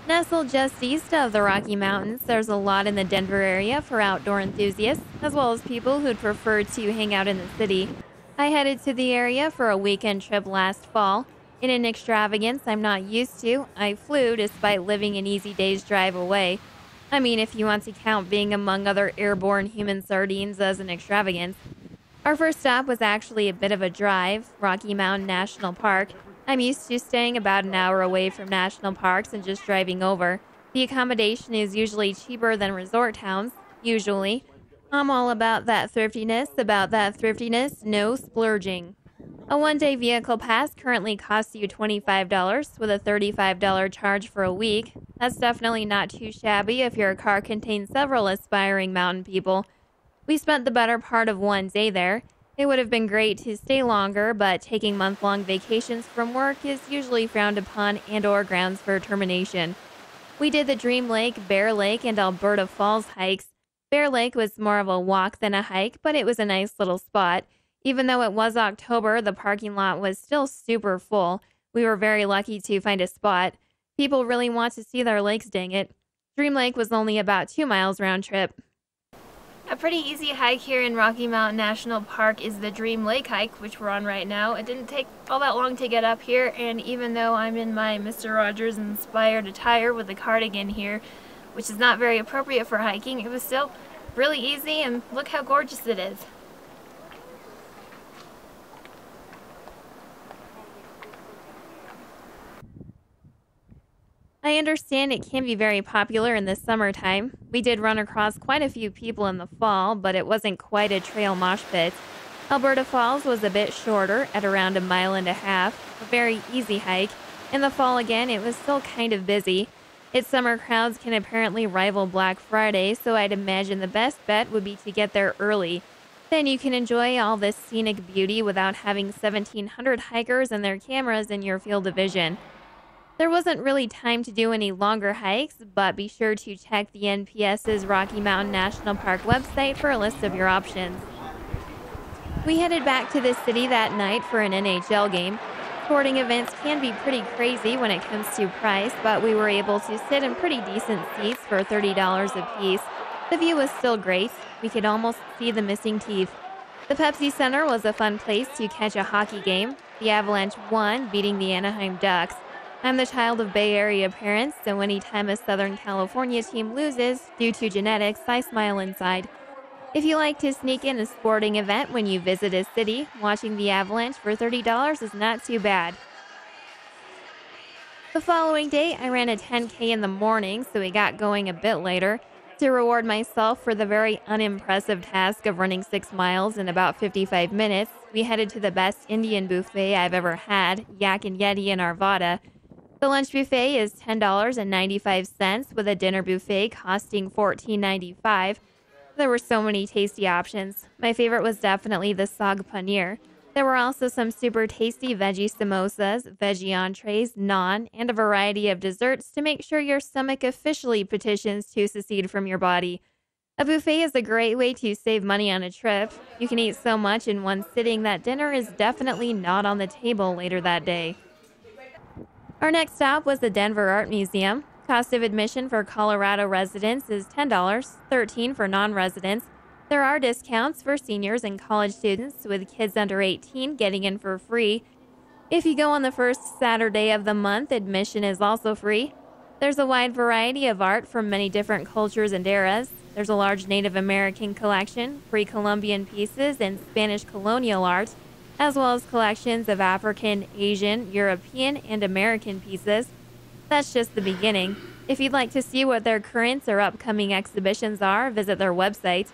Nestled just east of the Rocky Mountains, there's a lot in the Denver area for outdoor enthusiasts, as well as people who'd prefer to hang out in the city. I headed to the area for a weekend trip last fall. In an extravagance I'm not used to, I flew despite living an easy day's drive away. I mean, if you want to count being among other airborne human sardines as an extravagance. Our first stop was actually a bit of a drive, Rocky Mountain National Park. I'm used to staying about an hour away from national parks and just driving over. The accommodation is usually cheaper than resort towns, usually. I'm all about that thriftiness, no splurging. A one-day vehicle pass currently costs you $25 with a $35 charge for a week. That's definitely not too shabby if your car contains several aspiring mountain people. We spent the better part of one day there. It would have been great to stay longer, but taking month-long vacations from work is usually frowned upon and/or grounds for termination. We did the Dream Lake, Bear Lake, and Alberta Falls hikes. Bear Lake was more of a walk than a hike, but it was a nice little spot. Even though it was October, the parking lot was still super full. We were very lucky to find a spot. People really want to see their lakes, dang it. Dream Lake was only about 2 miles round trip. A pretty easy hike here in Rocky Mountain National Park is the Dream Lake hike, which we're on right now. It didn't take all that long to get up here, and even though I'm in my Mr. Rogers inspired attire with a cardigan here, which is not very appropriate for hiking, it was still really easy, and look how gorgeous it is. I understand it can be very popular in the summertime. We did run across quite a few people in the fall, but it wasn't quite a trail mosh pit. Alberta Falls was a bit shorter, at around 1.5 miles, a very easy hike. In the fall again, it was still kind of busy. Its summer crowds can apparently rival Black Friday, so I'd imagine the best bet would be to get there early. Then you can enjoy all this scenic beauty without having 1,700 hikers and their cameras in your field of vision. There wasn't really time to do any longer hikes, but be sure to check the NPS's Rocky Mountain National Park website for a list of your options. We headed back to the city that night for an NHL game. Sporting events can be pretty crazy when it comes to price, but we were able to sit in pretty decent seats for $30 a piece. The view was still great. We could almost see the missing teeth. The Pepsi Center was a fun place to catch a hockey game. The Avalanche won, beating the Anaheim Ducks. I'm the child of Bay Area parents, so anytime a Southern California team loses, due to genetics, I smile inside. If you like to sneak in a sporting event when you visit a city, watching the Avalanche for $30 is not too bad. The following day, I ran a 10K in the morning, so we got going a bit later. To reward myself for the very unimpressive task of running 6 miles in about 55 minutes, we headed to the best Indian buffet I've ever had, Yak and Yeti in Arvada. The lunch buffet is $10.95, with a dinner buffet costing $14.95. There were so many tasty options. My favorite was definitely the saag paneer. There were also some super tasty veggie samosas, veggie entrees, naan, and a variety of desserts to make sure your stomach officially petitions to secede from your body. A buffet is a great way to save money on a trip. You can eat so much in one sitting that dinner is definitely not on the table later that day. Our next stop was the Denver Art Museum. Cost of admission for Colorado residents is $10, $13 for non-residents. There are discounts for seniors and college students, with kids under 18 getting in for free. If you go on the first Saturday of the month, admission is also free. There's a wide variety of art from many different cultures and eras. There's a large Native American collection, pre-Columbian pieces, and Spanish colonial art, as well as collections of African, Asian, European, and American pieces. That's just the beginning. If you'd like to see what their current or upcoming exhibitions are, visit their website.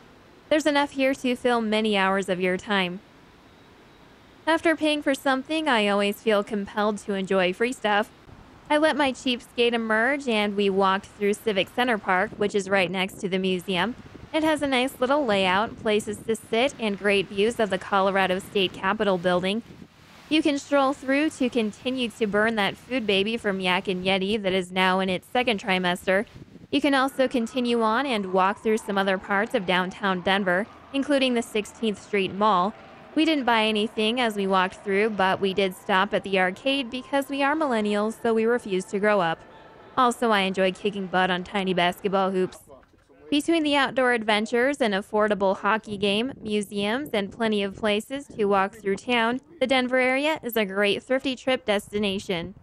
There's enough here to fill many hours of your time. After paying for something, I always feel compelled to enjoy free stuff. I let my cheapskate emerge and we walked through Civic Center Park, which is right next to the museum. It has a nice little layout, places to sit, and great views of the Colorado State Capitol building. You can stroll through to continue to burn that food baby from Yak and Yeti that is now in its second trimester. You can also continue on and walk through some other parts of downtown Denver, including the 16th Street Mall. We didn't buy anything as we walked through, but we did stop at the arcade because we are millennials, so we refuse to grow up. Also, I enjoy kicking butt on tiny basketball hoops. Between the outdoor adventures, an affordable hockey game, museums, and plenty of places to walk through town, the Denver area is a great thrifty trip destination.